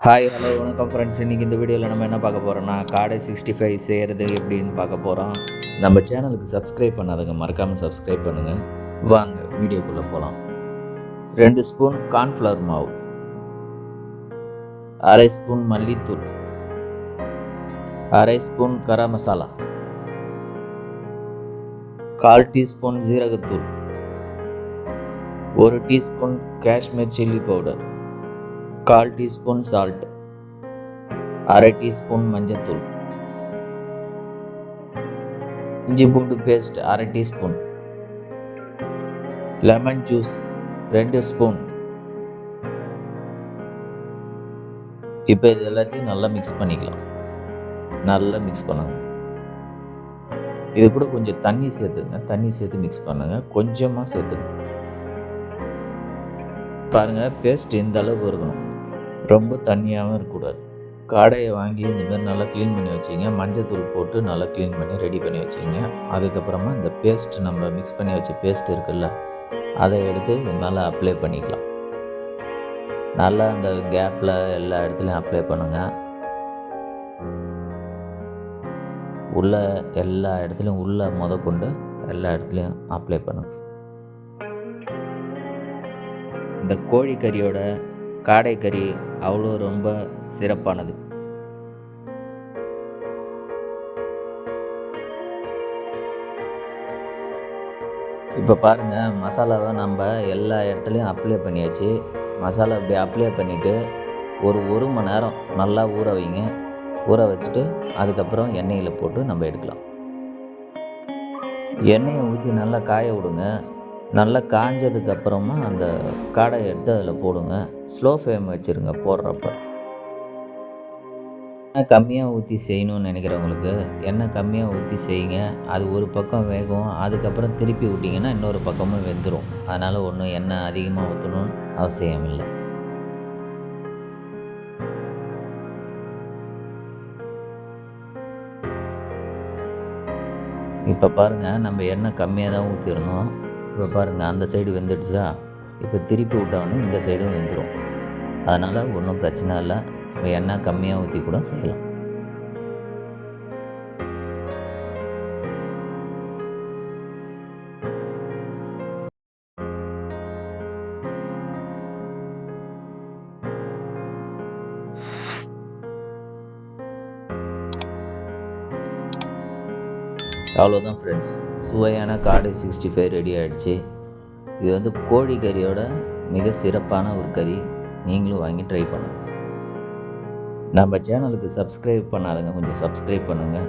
Hi, hello, வணக்கம் friends. இன்றைக்கி இந்த வீடியோவில் நம்ம என்ன பார்க்க போகிறோம்னா, காடை 65 செய்கிறது எப்படின்னு பார்க்க போகிறோம். நம்ம சேனலுக்கு சப்ஸ்கிரைப் பண்ணாதவங்க மறக்காமல் சப்ஸ்கிரைப் பண்ணுங்கள். வாங்க வீடியோக்குள்ளே போகலாம். 2 ஸ்பூன் கார்ன்ஃப்ளவர் மாவு, அரை ஸ்பூன் மல்லித்தூள், அரை ஸ்பூன் கரம் மசாலா, 1/4 டீஸ்பூன் ஜீரகத்தூள், 1 teaspoon Kashmir chilli powder, 1/4 teaspoon salt, அரை டீஸ்பூன் மஞ்சத்தூள், இஞ்சி பூண்டு பேஸ்ட் அரை டீஸ்பூன், லெமன் ஜூஸ் 2 ஸ்பூன். இப்போ இது எல்லாத்தையும் நல்லா மிக்ஸ் பண்ணிக்கலாம். நல்லா மிக்ஸ் பண்ணுங்க. இது கூட கொஞ்சம் தண்ணி சேர்த்துங்க. தண்ணி சேர்த்து மிக்ஸ் பண்ணுங்க. கொஞ்சமாக சேர்த்துங்க. பாருங்கள், பேஸ்ட் இந்த அளவுக்கு இருக்கணும். ரொம்ப தண்ணியாகவும் இருக்கக்கூடாது. காடையை வாங்கி இந்தமாதிரி நல்லா க்ளீன் பண்ணி வச்சிங்க. மஞ்சத்தூள் போட்டு நல்லா க்ளீன் பண்ணி ரெடி பண்ணி வச்சிங்க. அதுக்கப்புறமா இந்த பேஸ்ட் நம்ம மிக்ஸ் பண்ணி வச்ச பேஸ்ட் இருக்குல்ல, அதை எடுத்து இது மேலே அப்ளை பண்ணிக்கலாம். நல்லா அந்த கேப்பில் எல்லா இடத்துலையும் அப்ளை பண்ணுங்கள். உள்ளே எல்லா இடத்துலையும் உள்ளே கொண்டு எல்லா இடத்துலையும் அப்ளை பண்ணுங்கள். இந்த கோழிக்கறியோட காடை கறி அவ்வளோ ரொம்ப சிறப்பானது. இப்போ பாருங்கள், மசாலாவை நம்ம எல்லா இடத்துலையும் அப்ளை பண்ணியாச்சு. மசாலா இப்படி அப்ளை பண்ணிவிட்டு ஒரு மணி நேரம் நல்லா ஊற வைங்க. ஊற வச்சுட்டு அதுக்கப்புறம் எண்ணெயில் போட்டு நம்ம எடுக்கலாம். எண்ணெயை ஊற்றி நல்லா காய விடுங்க. நல்லா காஞ்சதுக்கப்புறமா அந்த காடையை எடுத்து அதில் போடுங்க. ஸ்லோ ஃப்ளேம் வச்சுருங்க போடுறப்ப. எண்ணெய் கம்மியாக ஊற்றி செய்யணும்னு நினைக்கிறவங்களுக்கு எண்ணெய் கம்மியாக ஊற்றி செய்யுங்க. அது ஒரு பக்கம் வேகும். அதுக்கப்புறம் திருப்பி விட்டிங்கன்னா இன்னொரு பக்கமும் வெந்துடும். அதனால் ஒன்றும் எண்ணெய் அதிகமாக ஊற்றணும்னு அவசியம் இல்லை. இப்போ பாருங்கள், நம்ம எண்ணெய் கம்மியாக தான் ஊற்றிடணும். இப்போ பாருங்கள், அந்த சைடு வெந்துடுச்சா? இப்போ திருப்பி விட்டோன்னே இந்த சைடும் வெந்துடும். அதனால் ஒன்றும் பிரச்சனை இல்லை. நம்ம எண்ணெய் கம்மியாக ஊற்றி கூட செய்யலாம். அவ்வளோதான் ஃப்ரெண்ட்ஸ், சுவையான காடை 65 ரெடி ஆகிடுச்சு. இது கோழிக்கறியோட மிக சிறப்பான ஒரு கறி. நீங்களும் வாங்கி ட்ரை பண்ணுங்கள். நம்ம சேனலுக்கு சப்ஸ்கிரைப் பண்ணாதவங்க கொஞ்சம் சப்ஸ்கிரைப் பண்ணுங்கள்.